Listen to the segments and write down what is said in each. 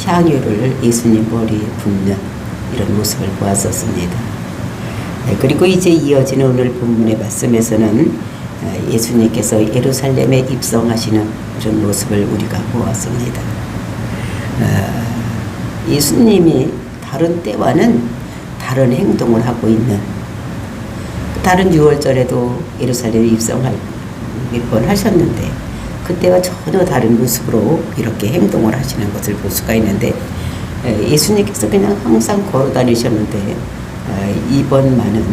향유를 예수님 머리에 붓는 이런 모습을 보았었습니다. 그리고 이제 이어지는 오늘 본문의 말씀에서는 예수님께서 예루살렘에 입성하시는 이런 모습을 우리가 보았습니다. 예수님이 다른 때와는 다른 행동을 하고 있는, 다른 6월절에도 예루살렘에 입성할 몇 번 하셨는데 그때와 전혀 다른 모습으로 이렇게 행동을 하시는 것을 볼 수가 있는데, 예수님께서 그냥 항상 걸어 다니셨는데 이번만은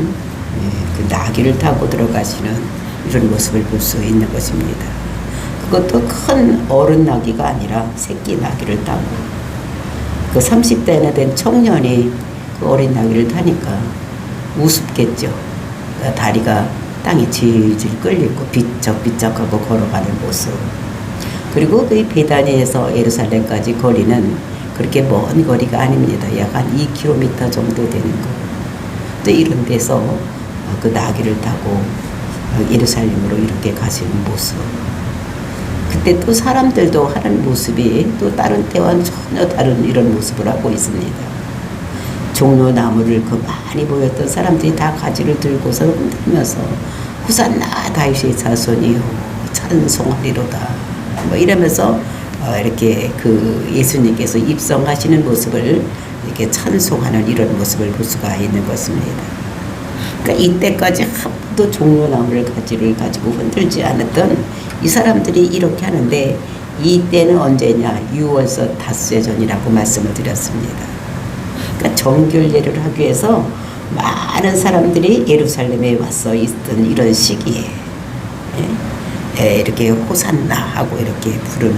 그 나귀를 타고 들어가시는 이런 모습을 볼 수 있는 것입니다. 그것도 큰 어른 나귀가 아니라 새끼 나귀를 타고, 그 30대나 된 청년이 그 어린 나귀를 타니까 우습겠죠. 다리가 땅에 질질 끌리고 비쩍비쩍하고 걸어가는 모습. 그리고 그 베다니에서 예루살렘까지 거리는 그렇게 먼 거리가 아닙니다. 약 한 2km 정도 되는 거. 또 이런 데서 그 나귀를 타고 예루살렘으로 이렇게 가시는 모습. 그때 또 사람들도 하는 모습이 또 다른 때와는 전혀 다른 이런 모습을 하고 있습니다. 종려나무를 그 많이 모였던 사람들이 다 가지를 들고서 흔들면서 호산나 다윗의 자손이요 찬송하리로다 뭐 이러면서 이렇게 그 예수님께서 입성하시는 모습을 이렇게 찬송하는 이런 모습을 볼 수가 있는 것입니다. 그러니까 이때까지 한 번도 종려나무를 가지를 가지고 흔들지 않았던 이 사람들이 이렇게 하는데, 이때는 언제냐? 6월서 닷새 전이라고 말씀을 드렸습니다. 그러니까 정결례를 하기 위해서 많은 사람들이 예루살렘에 와서 있던 이런 시기에 이렇게 호산나 하고 이렇게 부르는,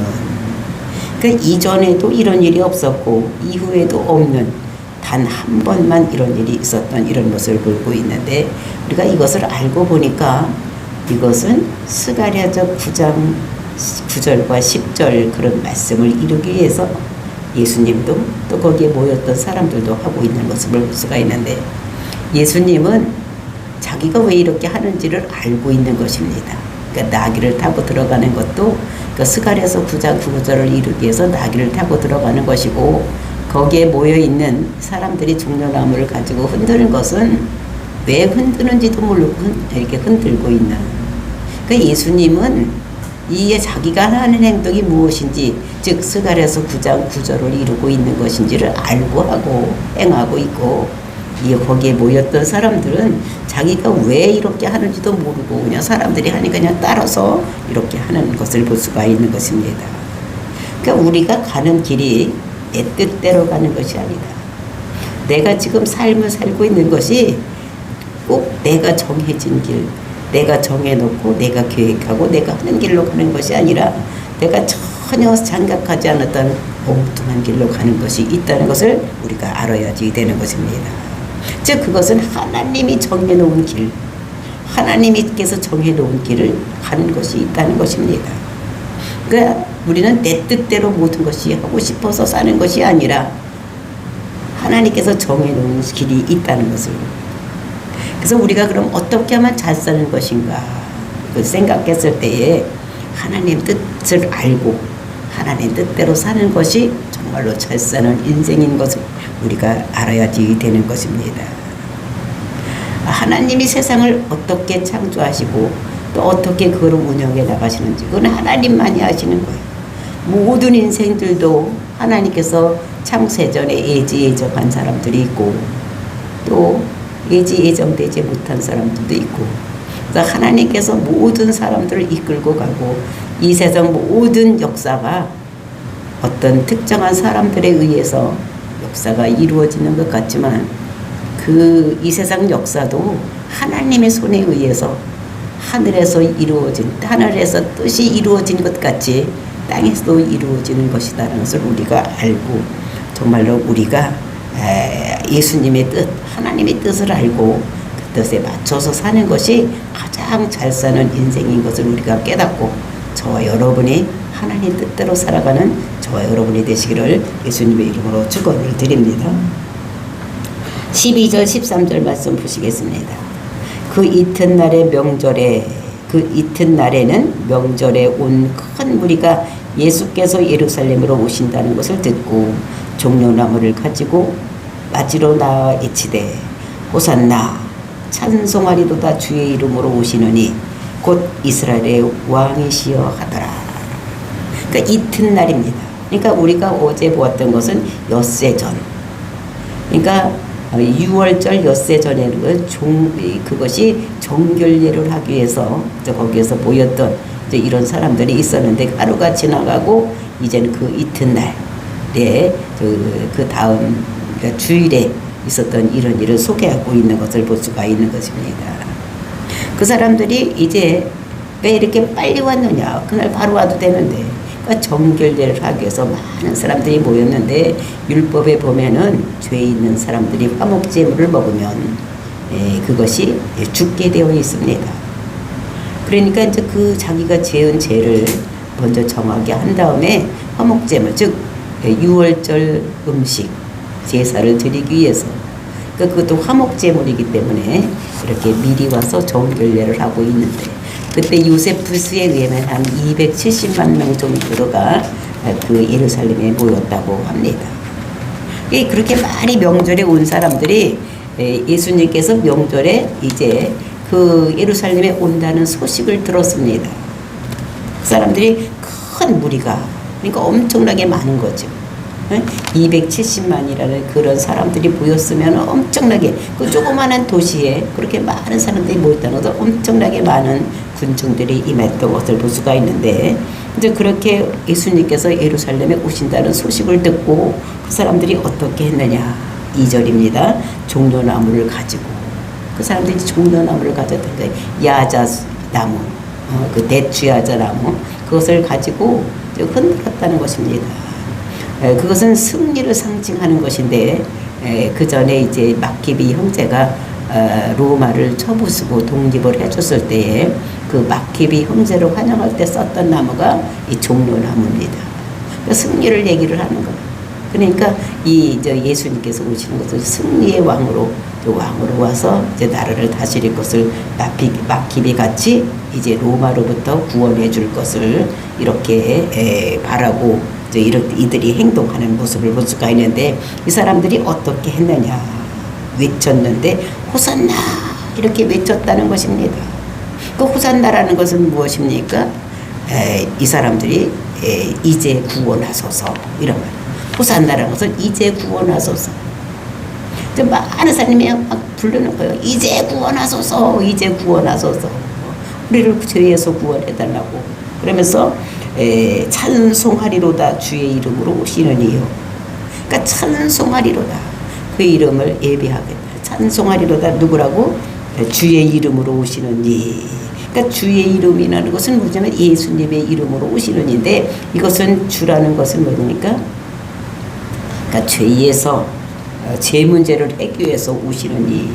그러니까 이전에도 이런 일이 없었고 이후에도 없는 단 한 번만 이런 일이 있었던 이런 모습을 보고 있는데, 우리가 이것을 알고 보니까 이것은 스가랴서 9장 9절과 10절 그런 말씀을 이루기 위해서 예수님도 또 거기에 모였던 사람들도 하고 있는 모습을 볼 수가 있는데, 예수님은 자기가 왜 이렇게 하는지를 알고 있는 것입니다. 그러니까 나귀를 타고 들어가는 것도 그러니까 스가랴서 9장 9절을 이루기 위해서 나귀를 타고 들어가는 것이고, 거기에 모여있는 사람들이 종려나무를 가지고 흔드는 것은 왜 흔드는지도 모르고 이렇게 흔들고 있는, 그러니까 예수님은 이에 자기가 하는 행동이 무엇인지, 즉 스가랴서 9장 9절을 이루고 있는 것인지를 알고 하고 행하고 있고, 거기에 모였던 사람들은 자기가 왜 이렇게 하는지도 모르고 그냥 사람들이 하니까 그냥 따라서 이렇게 하는 것을 볼 수가 있는 것입니다. 그러니까 우리가 가는 길이 내 뜻대로 가는 것이 아니다. 내가 지금 삶을 살고 있는 것이 꼭 내가 정해진 길, 내가 정해놓고 내가 계획하고 내가 하는 길로 가는 것이 아니라 내가 전혀 생각하지 않았던 엉뚱한 길로 가는 것이 있다는 것을 우리가 알아야지 되는 것입니다. 즉 그것은 하나님이 정해놓은 길, 하나님께서 정해놓은 길을 가는 것이 있다는 것입니다. 그러니까 우리는 내 뜻대로 모든 것이 하고 싶어서 사는 것이 아니라 하나님께서 정해놓은 길이 있다는 것을. 그래서 우리가 그럼 어떻게 하면 잘 사는 것인가 생각했을 때에 하나님 뜻을 알고 하나님 뜻대로 사는 것이 정말로 잘 사는 인생인 것을 우리가 알아야지 되는 것입니다. 하나님이 세상을 어떻게 창조하시고 또 어떻게 그걸 운영해 나가시는지 그건 하나님만이 하시는 거예요. 모든 인생들도 하나님께서 창세전에 예지예정한 사람들이 있고 또 예지예정되지 못한 사람들도 있고, 그래서 하나님께서 모든 사람들을 이끌고 가고 이 세상 모든 역사가 어떤 특정한 사람들에 의해서 역사가 이루어지는 것 같지만 이 세상 역사도 하나님의 손에 의해서 하늘에서 이루어진, 하늘에서 뜻이 이루어진 것 같이 땅에서도 이루어지는 것이다라는 것을 우리가 알고, 정말로 우리가 예수님의 뜻, 하나님의 뜻을 알고 그 뜻에 맞춰서 사는 것이 가장 잘 사는 인생인 것을 우리가 깨닫고, 저와 여러분이 하나님 뜻대로 살아가는 저와 여러분이 되시기를 예수님의 이름으로 축원을 드립니다. 12절 13절 말씀 보시겠습니다. 그 이튿날의 명절에, 그 이튿날에는 명절에 온 큰 무리가 예수께서 예루살렘으로 오신다는 것을 듣고 종려나무를 가지고 맞으러 나와 이치되 호산나 찬송하리로다 주의 이름으로 오시느니 곧 이스라엘의 왕이시여 하더라. 그러니까 이튿날입니다. 그러니까 우리가 어제 보았던 것은 엿새 전. 그러니까 6월절 엿새 전에는 그것이 정결례를 하기 위해서 거기에서 모였던 이런 사람들이 있었는데 하루가 지나가고 이제는 그 이튿날에 그 다음 그러니까 주일에 있었던 이런 일을 소개하고 있는 것을 볼 수가 있는 것입니다. 그 사람들이 이제 왜 이렇게 빨리 왔느냐? 그날 바로 와도 되는데 그러니까 정결례를 하기 위해서 많은 사람들이 모였는데 율법에 보면은 죄 있는 사람들이 화목제물을 먹으면 그것이 죽게 되어 있습니다. 그러니까 이제 그 자기가 지은 죄를 먼저 정하게 한 다음에 화목제물 즉 6월절 음식 제사를 드리기 위해서 그러니까 그것도 화목제물이기 때문에 이렇게 미리 와서 정결례를 하고 있는데 그때 요세푸스에 의하면 한 270만 명 정도가 그 예루살렘에 모였다고 합니다. 그렇게 많이 명절에 온 사람들이 예수님께서 명절에 이제 그 예루살렘에 온다는 소식을 들었습니다. 그 사람들이 큰 무리가 그러니까 엄청나게 많은 거죠. 270만이라는 그런 사람들이 모였으면 엄청나게 그 조그마한 도시에 그렇게 많은 사람들이 모였다는 것은 엄청나게 많은 군중들이 임했던 것을 볼 수가 있는데 이제 그렇게 예수님께서 예루살렘에 오신다는 소식을 듣고 그 사람들이 어떻게 했느냐 2절입니다. 종려나무를 가지고 그 사람들이 종려나무를 가졌던 거예요. 야자나무 그 대추야자나무 그것을 가지고 흔들었다는 것입니다. 그것은 승리를 상징하는 것인데 그 전에 이제 마키비 형제가 로마를 쳐부수고 독립을 해줬을 때에 그 마키비 형제를 환영할 때 썼던 나무가 이 종려나무입니다. 그러니까 승리를 얘기를 하는 거예요. 그러니까 예수님께서 오시는 것은 승리의 왕으로 와서 이제 나라를 다스릴 것을 마키비 같이 이제 로마로부터 구원해 줄 것을 이렇게 바라고 이들이 행동하는 모습을 볼 수가 있는데 이 사람들이 어떻게 했느냐 외쳤는데 호산나 이렇게 외쳤다는 것입니다. 그 호산나라는 것은 무엇입니까? 이 사람들이 이제 구원하소서 이런 말. 호산나라는 것은 이제 구원하소서. 많은 사람이 막 부르는 거예요. 이제 구원하소서, 이제 구원하소서. 우리를 죄에서 구원해달라고. 그러면서 찬송하리로다 주의 이름으로 오시느니요. 그러니까 찬송하리로다 그 이름을 예배하겠다. 찬송하리로다 누구라고? 주의 이름으로 오시느니. 그러니까 주의 이름이라는 것은 뭐냐면 예수님의 이름으로 오시느니인데 이것은 주라는 것은 뭐니까? 그러니까 죄에서 죄 문제를 해결해서 오시느니.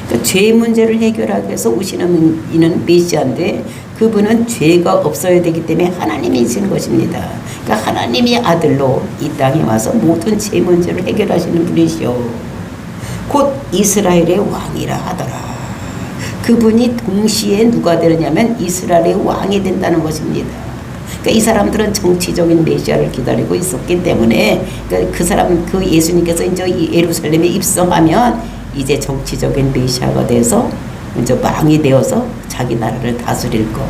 그러니까 죄 문제를 해결하기 위해서 오시는 이는 메시아인데 그분은 죄가 없어야 되기 때문에 하나님이신 것입니다. 그러니까 하나님의 아들로 이 땅에 와서 모든 죄 문제를 해결하시는 분이시오. 곧 이스라엘의 왕이라 하더라. 그분이 동시에 누가 되느냐면 이스라엘의 왕이 된다는 것입니다. 그러니까 이 사람들은 정치적인 메시아를 기다리고 있었기 때문에 그러니까 그 사람 그 예수님께서 이제 예루살렘에 입성하면 이제 정치적인 메시아가 돼서 이제 왕이 되어서 자기 나라를 다스릴 것,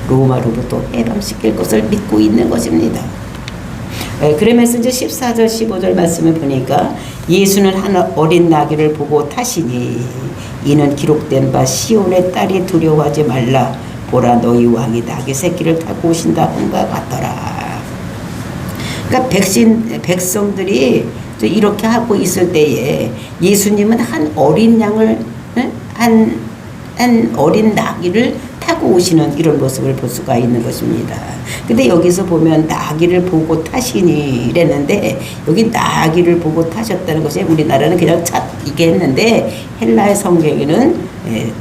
로마로부터 해방시킬 것을 믿고 있는 것입니다. 그러면서 이제 14절 15절 말씀을 보니까 예수는 한 어린 나귀를 보고 타시니 이는 기록된 바 시온의 딸이 두려워하지 말라 보라 너희 왕이 나귀 새끼를 타고 오신다 한가 같더라. 그러니까 백성들이 이렇게 하고 있을 때에 예수님은 한 어린 양을 한 어린 나귀를 타고 오시는 이런 모습을 볼 수가 있는 것입니다. 근데 여기서 보면 나귀를 보고 타시니 이랬는데 여기 나귀를 보고 타셨다는 것이 우리나라는 그냥 이게 했는데 헬라의 성경에는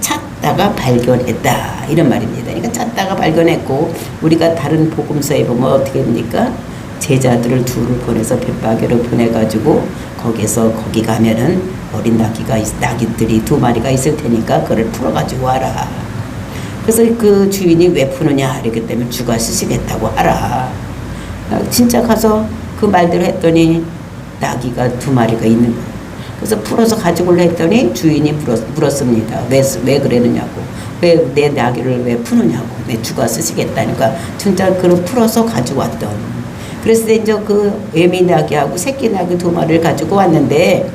찾다가 발견했다 이런 말입니다. 그러니까 찾다가 발견했고 우리가 다른 복음서에 보면 어떻게 됩니까? 제자들을 둘을 보내서 벳바게로 보내가지고 거기 가면은 어린 나귀들이 2마리가 있을 테니까 그걸 풀어가지고 와라. 그래서 그 주인이 왜 푸느냐 이렇기 때문에 주가 쓰시겠다고 하라. 진짜 가서 그 말대로 했더니 나귀가 2마리가 있는 거예요. 그래서 풀어서 가지고 했더니 주인이 물었습니다. 왜 그랬느냐고. 왜 내 나귀를 왜 푸느냐고. 내 주가 쓰시겠다니까 진짜 그걸 풀어서 가지고 왔던. 그래서 이제 그 애미 나귀하고 새끼 나귀 2마리를 가지고 왔는데,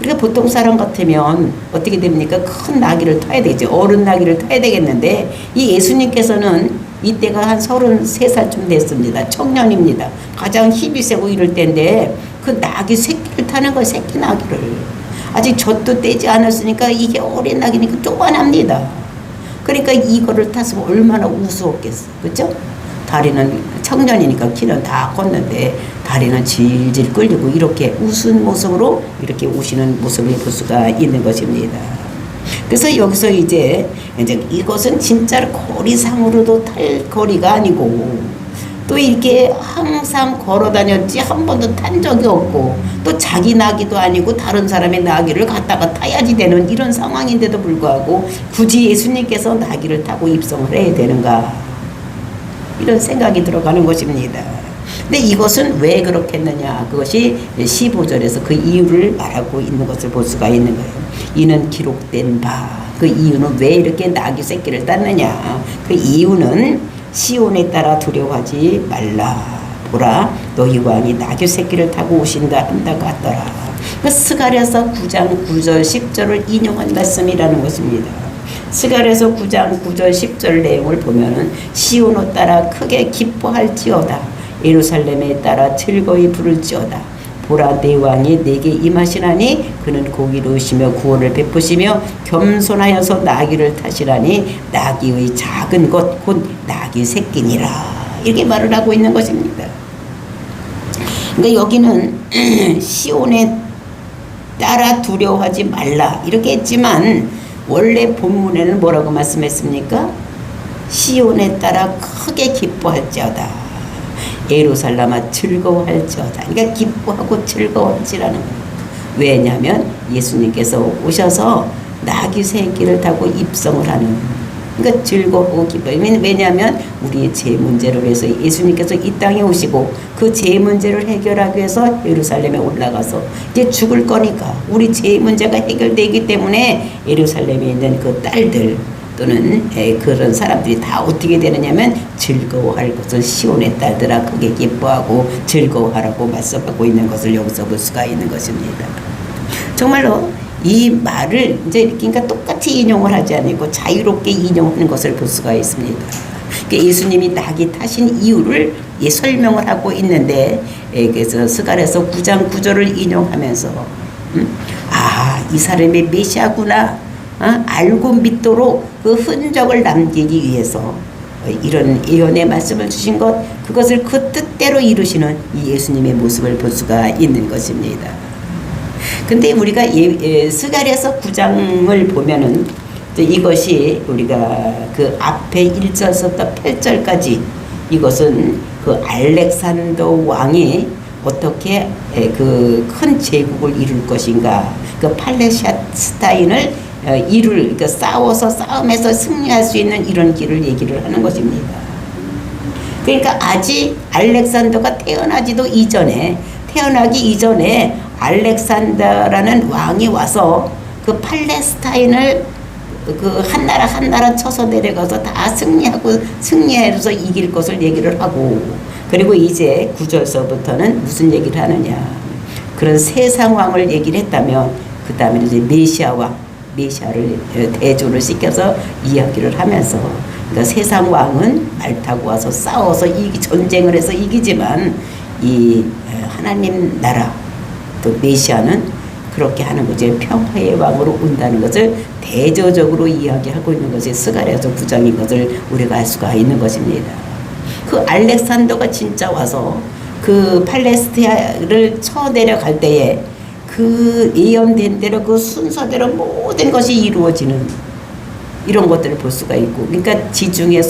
우리가 보통 사람 같으면 어떻게 됩니까? 큰 나귀를 타야 되죠. 어른 나귀를 타야 되겠는데, 이 예수님께서는 이때가 한 33살쯤 됐습니다. 청년입니다. 가장 힘이 세고 이럴 때인데 그 나귀 새끼를 타는 거예요. 새끼 나귀를. 아직 젖도 떼지 않았으니까 이게 어린 나귀니까 조그만합니다. 그러니까 이거를 탔으면 얼마나 우스웠겠어. 그렇죠? 다리는 청년이니까 키는 다 컸는데 다리는 질질 끌리고 이렇게 우스운 모습으로 이렇게 우시는 모습을 볼 수가 있는 것입니다. 그래서 여기서 이제 이것은 진짜 거리상으로도 탈 거리가 아니고, 또 이렇게 항상 걸어 다녔지 한 번도 탄 적이 없고, 또 자기 나귀도 아니고 다른 사람의 나귀를 갖다가 타야지 되는 이런 상황인데도 불구하고 굳이 예수님께서 나귀를 타고 입성을 해야 되는가, 이런 생각이 들어가는 것입니다. 근데 이것은 왜 그렇겠느냐, 그것이 15절에서 그 이유를 말하고 있는 것을 볼 수가 있는 거예요. 이는 기록된 바, 그 이유는 왜 이렇게 나귀 새끼를 땄느냐, 그 이유는 시온에 따라 두려워하지 말라. 보라, 너희 왕이 나귀 새끼를 타고 오신다 한다고 하더라. 그 스가랴서 9장 9절 10절을 인용한 말씀이라는 것입니다. 스가랴서 9장 9절 10절 내용을 보면은 시온을 따라 크게 기뻐할지어다. 예루살렘에 따라 즐거이 부를지어다. 보라, 내 왕이 내게 임하시나니 그는 공의로우시며 구원을 베푸시며 겸손하여서 나귀를 타시라니 나귀의 작은 것 곧 나귀 새끼니라. 이렇게 말을 하고 있는 것입니다. 그러니까 여기는 시온에 따라 두려워하지 말라 이렇게 했지만 원래 본문에는 뭐라고 말씀했습니까? 시온에 따라 크게 기뻐할지어다. 예루살렘아 즐거워할지어다. 그러니까 기뻐하고 즐거워할지라는 거예요. 왜냐하면 예수님께서 오셔서 나귀 새끼를 타고 입성을 하는, 그러니까 즐거워 기뻐요. 왜냐하면 우리의 죄 문제로 해서 예수님께서 이 땅에 오시고 그 죄 문제를 해결하기 위해서 예루살렘에 올라가서 이제 죽을 거니까 우리 죄 문제가 해결되기 때문에 예루살렘에 있는 그 딸들 또는 그런 사람들이 다 어떻게 되느냐면 즐거워할 것을 시온의 딸들아 크게 기뻐하고 즐거워하라고 말씀하고 있는 것을 여기서 볼 수가 있는 것입니다. 정말로 이 말을 이제 그러니까 똑같이 인용을 하지 않고 자유롭게 인용하는 것을 볼 수가 있습니다. 그러니까 예수님이 나귀 타신 이유를 설명을 하고 있는데, 그래서 스가랴서 9장 9절을 인용하면서 이 사람의 메시아구나 알고 믿도록 그 흔적을 남기기 위해서 이런 예언의 말씀을 주신 것, 그것을 그 뜻대로 이루시는 이 예수님의 모습을 볼 수가 있는 것입니다. 근데 우리가 스가랴서 9장을 보면은 이것이 우리가 그 앞에 1절부터 8절까지 이것은 그 알렉산더 왕이 어떻게 그 큰 제국을 이룰 것인가, 그 팔레스타인을 그러니까 싸움에서 승리할 수 있는 이런 길을 얘기를 하는 것입니다. 그러니까 아직 알렉산더가 태어나기 이전에 알렉산더라는 왕이 와서 그 팔레스타인을 그 한 나라 쳐서 내려가서 다 승리해서 이길 것을 얘기를 하고, 그리고 이제 9절서부터는 무슨 얘기를 하느냐, 그런 세상 왕을 얘기를 했다면 그 다음에 이제 메시아를 대조를 시켜서 이야기를 하면서, 그러니까 세상 왕은 말 타고 와서 싸워서 전쟁을 해서 이기지만 이 하나님 나라 또 메시아는 그렇게 하는 거지 평화의 왕으로 온다는 것을 대조적으로 이야기하고 있는 것이 스가랴서 9장인 것을 우리가 알 수가 있는 것입니다. 그 알렉산더가 진짜 와서 그 팔레스타인을 쳐내려갈 때에 그 예언된 대로 그 순서대로 모든 것이 이루어지는 이런 것들을 볼 수가 있고, 그러니까 지중해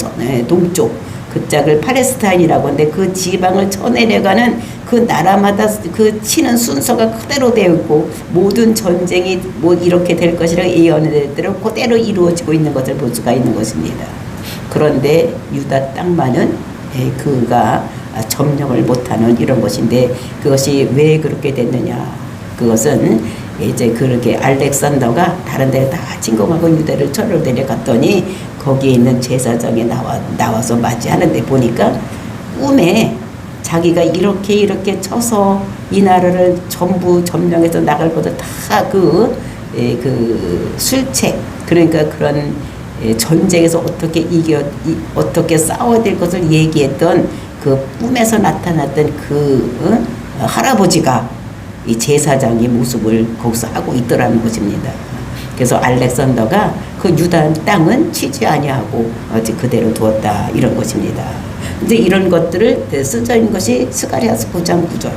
동쪽 그 짝을 팔레스타인이라고 하는데 그 지방을 쳐내려가는 그 나라마다 그 치는 순서가 그대로 되어 있고 모든 전쟁이 뭐 이렇게 될 것이라고 예언된 대로 그대로 이루어지고 있는 것을 볼 수가 있는 것입니다. 그런데 유다 땅만은 그가 점령을 못하는 이런 것인데 그것이 왜 그렇게 됐느냐. 그것은 이제 그렇게 알렉산더가 다른 데를 다 침공하고 유대를 철로 데려갔더니 거기에 있는 제사장에 나와서 맞이하는데 보니까 꿈에 자기가 이렇게 쳐서 이 나라를 전부 점령해서 나갈 것을 다 그 술책, 그러니까 그런 전쟁에서 어떻게 싸워야 될 것을 얘기했던 그 꿈에서 나타났던 그 할아버지가 이 제사장의 모습을 거기서 하고 있더라는 것입니다. 그래서 알렉산더가 그 유다 땅은 치지 아니하고 그대로 두었다 이런 것입니다. 이제 이런 것들을 쓰여 있는 것이 스가랴서 9장 9절.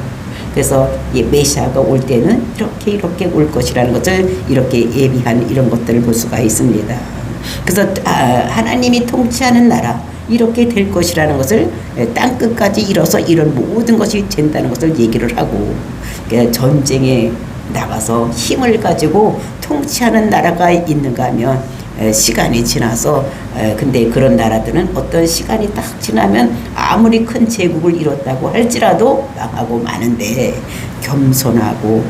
그래서 메시아가 올 때는 이렇게 올 것이라는 것을 이렇게 예비한 이런 것들을 볼 수가 있습니다. 그래서 하나님이 통치하는 나라 이렇게 될 것이라는 것을 땅 끝까지 이뤄서 이런 모든 것이 된다는 것을 얘기를 하고 전쟁에 나가서 힘을 가지고 통치하는 나라가 있는가 하면 시간이 지나서 근데 그런 나라들은 어떤 시간이 딱 지나면 아무리 큰 제국을 이뤘다고 할지라도 망하고 마는데 겸손하고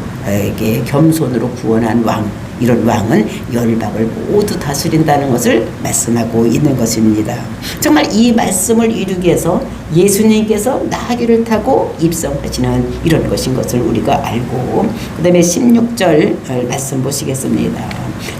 이게 겸손으로 구원한 왕 이런 왕은 열방을 모두 다스린다는 것을 말씀하고 있는 것입니다. 정말 이 말씀을 이루기 위해서 예수님께서 나귀를 타고 입성하시는 이런 것인 것을 우리가 알고 그 다음에 16절 말씀 보시겠습니다.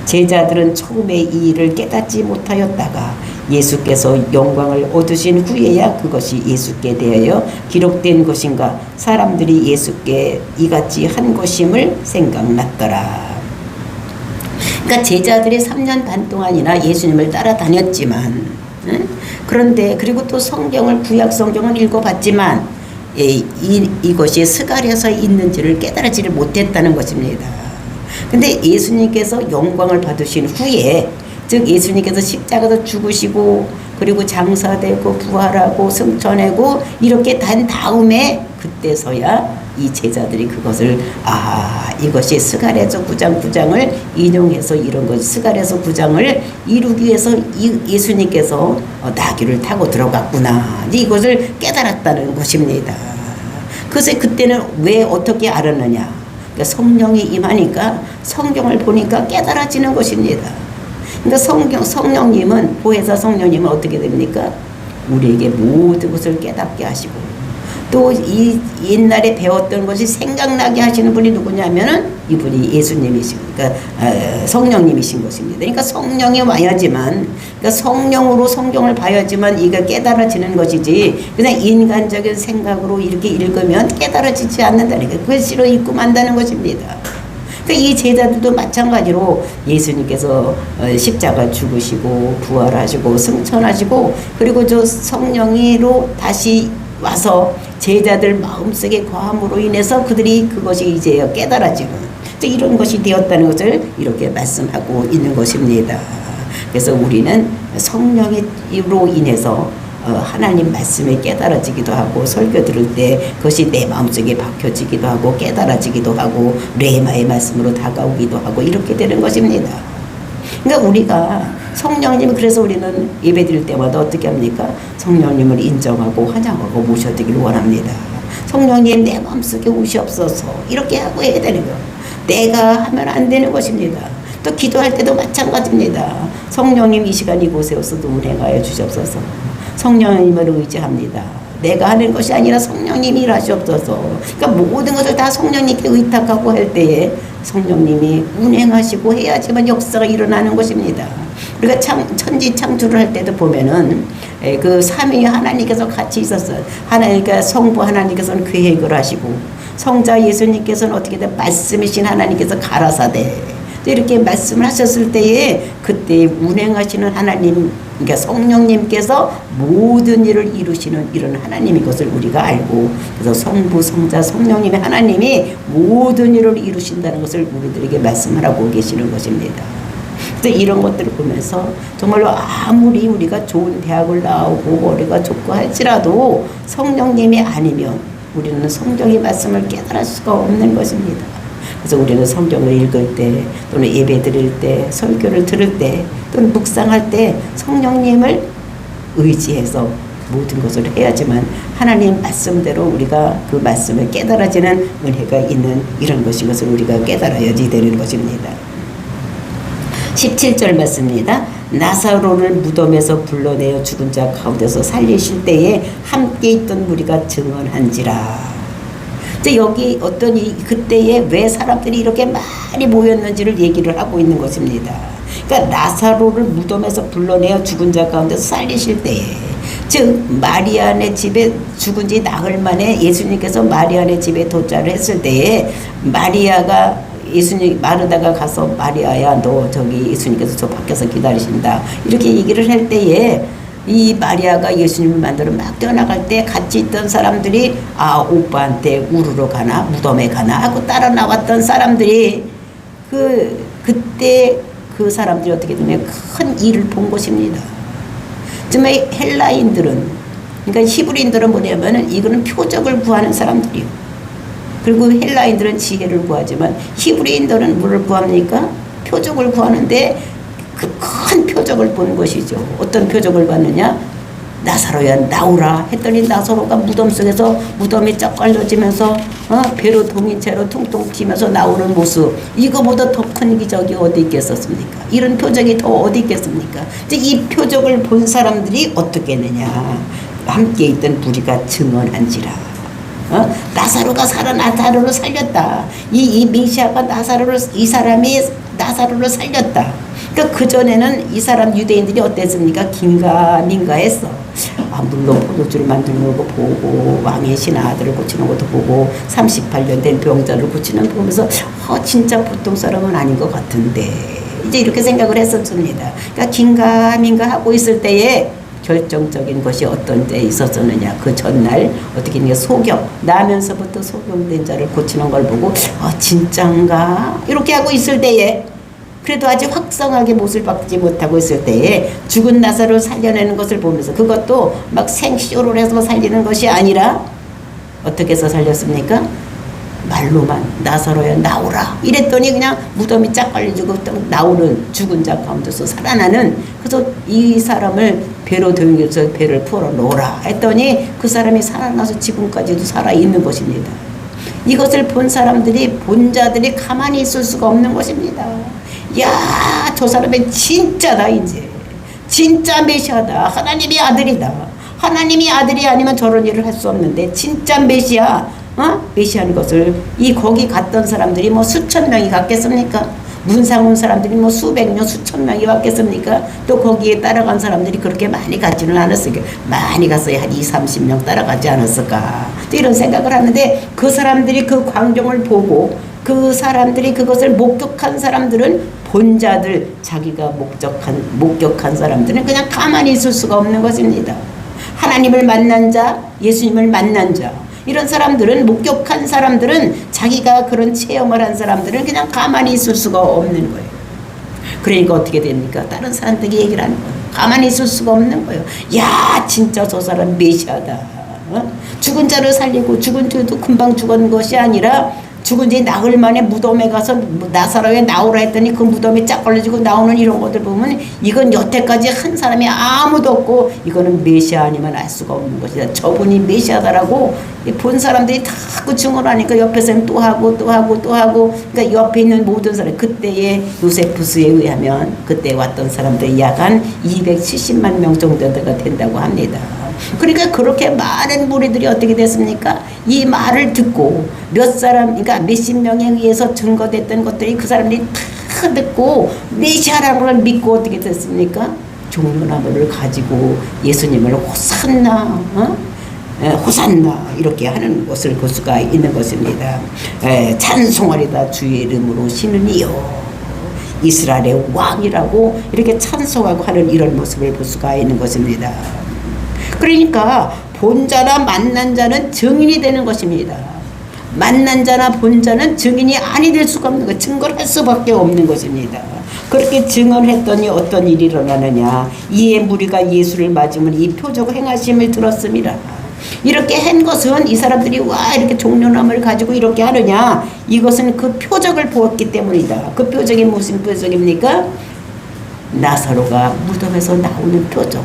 제자들은 처음에 이 일을 깨닫지 못하였다가 예수께서 영광을 얻으신 후에야 그것이 예수께 대하여 기록된 것인가 사람들이 예수께 이같이 한 것임을 생각났더라. 그러니까 제자들이 3년 반 동안이나 예수님을 따라다녔지만 그런데 그리고 또 성경을 구약 성경을 읽어봤지만 이것이 스가랴서에 있는지를 깨달지를 못했다는 것입니다. 근데 예수님께서 영광을 받으신 후에 즉 예수님께서 십자가에서 죽으시고 그리고 장사되고 부활하고 승천하고 이렇게 단 다음에 그때서야 이 제자들이 그것을 이것이 스가랴서 9장 9장을 인용해서 이런 것 스가랴서 9장을 이루기 위해서 예수님께서 나귀를 타고 들어갔구나 이것을 깨달았다는 것입니다. 그래서 그때는 왜 어떻게 알았느냐 그러니까 성령이 임하니까 성경을 보니까 깨달아지는 것입니다. 그러니까 성령님은 보혜사 성령님은 어떻게 됩니까? 우리에게 모든 것을 깨닫게 하시고 또 이 옛날에 배웠던 것이 생각나게 하시는 분이 누구냐면은 이분이 예수님이신 그러니까 성령님이신 것입니다. 그러니까 성령이 와야지만 그러니까 성령으로 성경을 봐야지만 이게 깨달아지는 것이지 그냥 인간적인 생각으로 이렇게 읽으면 깨달아지지 않는다는 게 글씨로 읽고 만다는 것입니다. 그러니까 이 제자들도 마찬가지로 예수님께서 십자가 죽으시고 부활하시고 승천하시고 그리고 저 성령으로 다시 와서 제자들 마음속에 거함으로 인해서 그들이 그것이 이제 깨달아지는 이런 것이 되었다는 것을 이렇게 말씀하고 있는 것입니다. 그래서 우리는 성령으로 인해서 하나님 말씀에 깨달아지기도 하고 설교 들을 때 그것이 내 마음속에 박혀지기도 하고 깨달아지기도 하고 레마의 말씀으로 다가오기도 하고 이렇게 되는 것입니다. 그러니까 우리가 성령님 그래서 우리는 예배 드릴 때마다 어떻게 합니까? 성령님을 인정하고 환영하고 모셔드리길 원합니다. 성령님 내 마음속에 오시옵소서 이렇게 하고 해야 되는 거. 내가 하면 안 되는 것입니다. 또 기도할 때도 마찬가지입니다. 성령님 이 시간 이곳에 오셔도 운행하여 주시옵소서. 성령님을 의지합니다. 내가 하는 것이 아니라 성령님이 일하시옵소서. 그러니까 모든 것을 다 성령님께 의탁하고 할 때에 성령님이 운행하시고 해야지만 역사가 일어나는 것입니다. 우리가 천지 창조를 할 때도 보면은 그 삼위 하나님께서 같이 있었어요. 하나님과 성부 하나님께서는 계획을 하시고 성자 예수님께서는 어떻게 돼 말씀이신 하나님께서 가라사대 이렇게 말씀을 하셨을 때에 그때 운행하시는 하나님 그러니까 성령님께서 모든 일을 이루시는 이런 하나님인 것을 우리가 알고 그래서 성부 성자 성령님의 하나님이 모든 일을 이루신다는 것을 우리들에게 말씀하라고 계시는 것입니다. 그래서 이런 것들을 보면서 정말로 아무리 우리가 좋은 대학을 나오고 머리가 좋고 할지라도 성령님이 아니면 우리는 성경의 말씀을 깨달을 수가 없는 것입니다. 그래서 우리는 성경을 읽을 때 또는 예배 드릴 때 설교를 들을 때 또는 묵상할 때 성령님을 의지해서 모든 것을 해야지만 하나님 말씀대로 우리가 그 말씀을 깨달아지는 은혜가 있는 이런 것인 것을 우리가 깨달아야지 되는 것입니다. 17절 말씀입니다. 나사로를 무덤에서 불러내어 죽은 자 가운데서 살리실 때에 함께 있던 무리가 증언한지라. 이제 여기 어떤 그때에 왜 사람들이 이렇게 많이 모였는지를 얘기를 하고 있는 것입니다. 그러니까 나사로를 무덤에서 불러내어 죽은 자 가운데서 살리실 때에, 즉 마리아네 집에 죽은 지 나흘 만에 예수님께서 마리아네 집에 도착을 했을 때에 마리아가 예수님 마르다가 가서 마리아야 너 저기 예수님께서 저 밖에서 기다리신다 이렇게 얘기를 할 때에 이 마리아가 예수님을 만나러 막 뛰어나갈 때 같이 있던 사람들이 아 오빠한테 우르러 가나 무덤에 가나 하고 따라 나왔던 사람들이 그때 그 사람들이 어떻게 되면 큰 일을 본 것입니다. 정말 헬라인들은 그러니까 히브리인들은 뭐냐면은 이거는 표적을 구하는 사람들이요. 그리고 헬라인들은 지혜를 구하지만 히브리인들은 뭐를 구합니까? 표적을 구하는데 그 큰 표적을 본 것이죠. 어떤 표적을 봤느냐? 나사로야 나오라 했더니 나사로가 무덤 속에서 무덤이 쫙 깔려지면서 배로 동인 채로 퉁퉁 튀면서 나오는 모습, 이거보다 더 큰 기적이 어디 있겠었습니까? 이런 표적이 더 어디 있겠습니까? 이 표적을 본 사람들이 어떻게 했느냐? 함께 있던 무리가 증언한지라. 나사로가 나사로를 살렸다. 이 메시아가 이 사람이 나사로를 살렸다. 그러니까 그전에는 이 사람 유대인들이 어땠습니까? 긴가민가 했어. 물론 포도주를 만드는 거 보고 왕의 신하들을 고치는 것도 보고 38년 된 병자를 고치는 거 보면서 진짜 보통 사람은 아닌 것 같은데 이제 이렇게 생각을 했었습니다. 그러니까 긴가민가 하고 있을 때에 결정적인 것이 어떤 때 있었었느냐. 그 전날 어떻게 나면서부터 소경된 자를 고치는 걸 보고 진짠가 이렇게 하고 있을 때에 그래도 아직 확성하게 못을 박지 못하고 있을 때에 죽은 나사로를 살려내는 것을 보면서 그것도 막 생쇼를 해서 살리는 것이 아니라 어떻게 해서 살렸습니까? 말로만 나사로야 나오라 이랬더니 그냥 무덤이 쫙 깔려지고 나오는 죽은 자 가운데서 살아나는. 그래서 이 사람을 배로 들여서 배를 풀어 놓으라 했더니 그 사람이 살아나서 지금까지도 살아있는 것입니다. 이것을 본 사람들이 본 자들이 가만히 있을 수가 없는 것입니다. 야, 저 사람은 진짜다. 이제 진짜 메시아다. 하나님의 아들이다. 하나님이 아들이 아니면 저런 일을 할 수 없는데 진짜 메시아, 메시아인 것을 거기 갔던 사람들이 뭐 수천 명이 갔겠습니까? 문상 온 사람들이 뭐 수백 명, 수천 명이 갔겠습니까? 또 거기에 따라간 사람들이 그렇게 많이 갔지는 않았을까? 많이 갔어야 한 20, 30명 따라가지 않았을까? 또 이런 생각을 하는데 그 사람들이 그 광경을 보고 그 사람들이 그것을 목격한 사람들은 본자들, 자기가 목격한 사람들은 그냥 가만히 있을 수가 없는 것입니다. 하나님을 만난 자, 예수님을 만난 자, 이런 사람들은 목격한 사람들은 자기가 그런 체험을 한 사람들은 그냥 가만히 있을 수가 없는 거예요. 그러니까 어떻게 됩니까? 다른 사람들에게 얘기를 하는 거예요. 가만히 있을 수가 없는 거예요. 야, 진짜 저 사람 메시아다. 죽은 자를 살리고 죽은 자도 금방 죽은 것이 아니라 죽은 지 나흘 만에 무덤에 가서 나사로에 나오라 했더니 그 무덤이 쫙 걸려지고 나오는 이런 것들 보면 이건 여태까지 한 사람이 아무도 없고 이거는 메시아 아니면 알 수가 없는 것이다. 저분이 메시아다라고 본 사람들이 다 그 증언하니까 옆에서는 또 하고 그러니까 옆에 있는 모든 사람, 그때의 요세푸스에 의하면 그때 왔던 사람들이 약 한 270만 명 정도가 된다고 합니다. 그러니까 그렇게 많은 무리들이 어떻게 됐습니까? 이 말을 듣고 그러니까 몇십 명에 의해서 증거됐던 것들이 그 사람들이 다 듣고 메시아라는 걸 믿고 어떻게 됐습니까? 종려나무를 가지고 예수님을 호산나, 호산나 이렇게 하는 것을 볼 수가 있는 것입니다. 찬송하리다 주의 이름으로 신은 이여 이스라엘의 왕이라고 이렇게 찬송하고 하는 이런 모습을 볼 수가 있는 것입니다. 그러니까 본 자나 만난 자는 증인이 되는 것입니다. 만난 자나 본 자는 증인이 아니 될 수가 없는 것, 증거를 할 수밖에 없는 것입니다. 그렇게 증언했더니 어떤 일이 일어나느냐. 이에 무리가 예수를 맞으면 이 표적 행하심을 들었습니다. 이렇게 한 것은 이 사람들이 와 이렇게 종려나무를 가지고 이렇게 하느냐, 이것은 그 표적을 보았기 때문이다. 그 표적이 무슨 표적입니까? 나사로가 무덤에서 나오는 표적.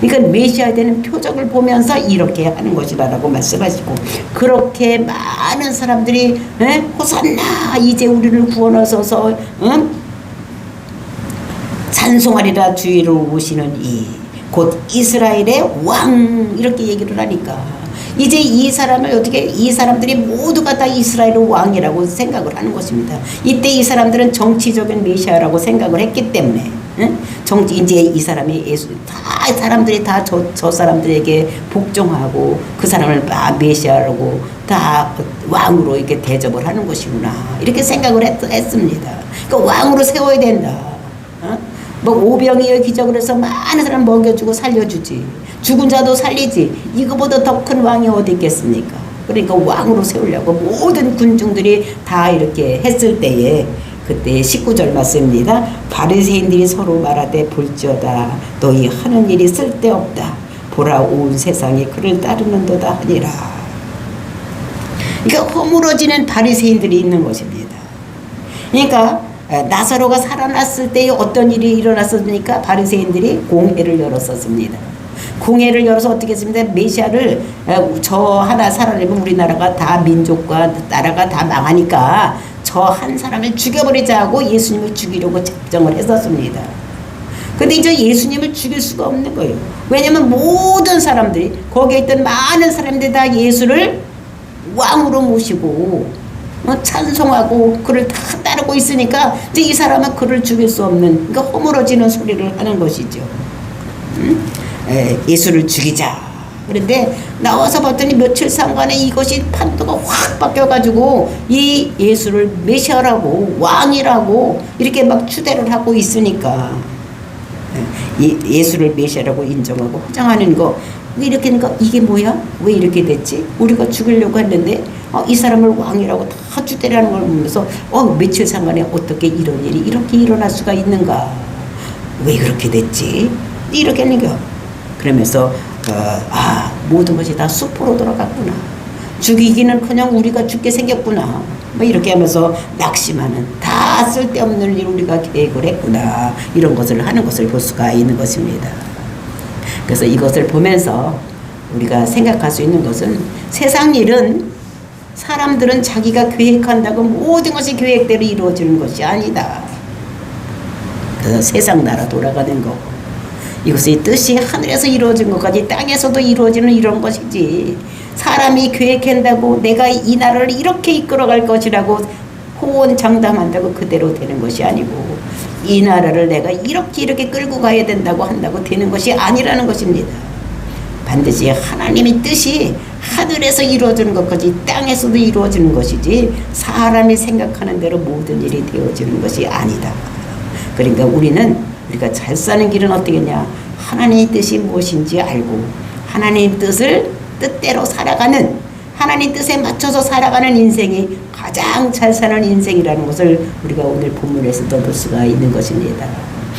그러니까 메시아에 대한 표적을 보면서 이렇게 하는 것이라고 말씀하시고, 그렇게 많은 사람들이 호산나 이제 우리를 구원하소서 찬송하리라 주위를 오시는 이 곧 이스라엘의 왕, 이렇게 얘기를 하니까 이제 이 사람을 어떻게, 이 사람들이 모두가 다 이스라엘의 왕이라고 생각을 하는 것입니다. 이때 이 사람들은 정치적인 메시아라고 생각을 했기 때문에 정치, 이제 이 사람이 예수, 다 사람들이 다 저 사람들에게 복종하고 그 사람을 메시아라고 다 왕으로 이렇게 대접을 하는 것이구나, 이렇게 생각을 했습니다. 그러니까 왕으로 세워야 된다. 뭐 오병이어 기적을 해서 많은 사람 먹여주고 살려주지, 죽은 자도 살리지, 이거보다 더 큰 왕이 어디 있겠습니까? 그러니까 왕으로 세우려고 모든 군중들이 다 이렇게 했을 때에, 그때 19절 말씀입니다. 바리새인들이 서로 말하되 볼지어다 너희 하는 일이 쓸데없다. 보라 온 세상이 그를 따르는도다 하니라. 그러니까 허물어지는 바리새인들이 있는 것입니다. 그러니까 나사로가 살아났을 때에 어떤 일이 일어났습니까? 바리새인들이 공회를 열었었습니다. 공회를 열어서 어떻게 했습니까? 메시아를 저 하나 살아내면 우리나라가 다, 민족과 나라가 다 망하니까 저 한 사람을 죽여버리자고 예수님을 죽이려고 작정을 했었습니다. 근데 이제 예수님을 죽일 수가 없는 거예요. 왜냐면 모든 사람들이, 거기에 있던 많은 사람들이 다 예수를 왕으로 모시고 찬송하고 그를 다 따르고 있으니까 이제 이 사람은 그를 죽일 수 없는, 그러니까 허물어지는 소리를 하는 것이죠. 예수를 죽이자. 그런데 나와서 봤더니 며칠 상간에 이것이 판도가 확 바뀌어가지고 이 예수를 메시아라고 왕이라고 이렇게 막 추대를 하고 있으니까, 예수를 메시아라고 인정하고 포장하는 거, 이렇게 하니까 이게 뭐야? 왜 이렇게 됐지? 우리가 죽이려고 했는데 이 사람을 왕이라고 다 추대라는 걸 보면서 며칠 상간에 어떻게 이런 일이 이렇게 일어날 수가 있는가? 왜 그렇게 됐지? 이렇게 하는 거. 그러면서 모든 것이 다 수포로 돌아갔구나. 죽이기는커녕 우리가 죽게 생겼구나. 뭐 이렇게 하면서 낙심하는, 다 쓸데없는 일 우리가 계획을 했구나, 이런 것을 하는 것을 볼 수가 있는 것입니다. 그래서 이것을 보면서 우리가 생각할 수 있는 것은, 세상 일은, 사람들은 자기가 계획한다고 모든 것이 계획대로 이루어지는 것이 아니다. 그래서 세상 나라 돌아가는 거, 이것의 뜻이 하늘에서 이루어진 것까지 땅에서도 이루어지는 이런 것이지, 사람이 계획한다고 내가 이 나라를 이렇게 이끌어갈 것이라고 호언장담한다고 그대로 되는 것이 아니고, 이 나라를 내가 이렇게 끌고 가야 된다고 한다고 되는 것이 아니라는 것입니다. 반드시 하나님의 뜻이 하늘에서 이루어지는 것까지 땅에서도 이루어지는 것이지, 사람이 생각하는 대로 모든 일이 되어지는 것이 아니다. 그러니까 우리가 잘 사는 길은 어떻겠냐? 하나님의 뜻이 무엇인지 알고 하나님의 뜻대로 살아가는, 하나님 뜻에 맞춰서 살아가는 인생이 가장 잘 사는 인생이라는 것을 우리가 오늘 본문에서도 볼 수가 있는 것입니다.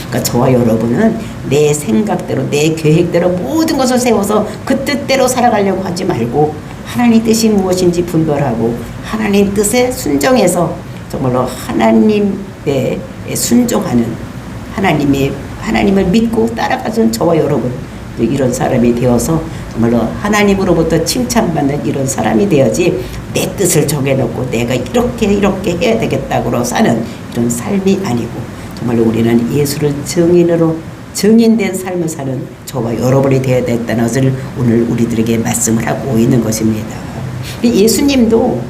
그러니까 저와 여러분은 내 생각대로, 내 계획대로 모든 것을 세워서 그 뜻대로 살아가려고 하지 말고, 하나님 뜻이 무엇인지 분별하고 하나님 뜻에 순종해서 정말로 하나님에 순종하는, 하나님을 믿고 따라가는 저와 여러분, 이런 사람이 되어서 정말로 하나님으로부터 칭찬받는 이런 사람이 되어야지, 내 뜻을 정해놓고 내가 이렇게 해야 되겠다고 사는 이런 삶이 아니고, 정말로 우리는 예수를 증인된 삶을 사는 저와 여러분이 되어야 됐다는 것을 오늘 우리들에게 말씀을 하고 있는 것입니다. 예수님도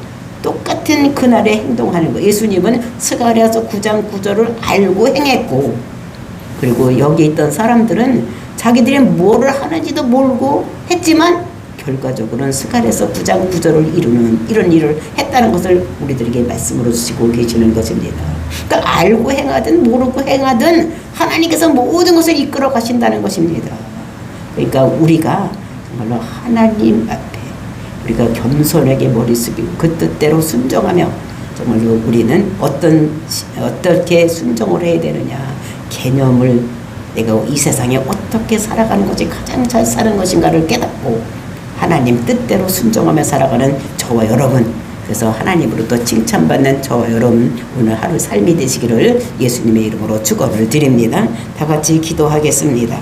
똑같은 그날에 행동하는 거, 예수님은 스가랴서 9장 9절을 알고 행했고, 그리고 여기 있던 사람들은 자기들이 뭐를 하는지도 모르고 했지만 결과적으로는 스가랴서 9장 9절을 이루는 이런 일을 했다는 것을 우리들에게 말씀으로 주시고 계시는 것입니다. 그러니까 알고 행하든 모르고 행하든 하나님께서 모든 것을 이끌어 가신다는 것입니다. 그러니까 우리가 정말로 하나님 앞에 우리가 겸손하게 머리 숙이고 그 뜻대로 순종하며, 정말로 우리는 어떻게 순종을 해야 되느냐, 개념을, 내가 이 세상에 어떻게 살아가는 것이 가장 잘 사는 것인가를 깨닫고 하나님 뜻대로 순종하며 살아가는 저와 여러분, 그래서 하나님으로부터 칭찬받는 저와 여러분 오늘 하루 삶이 되시기를 예수님의 이름으로 축원을 드립니다. 다 같이 기도하겠습니다.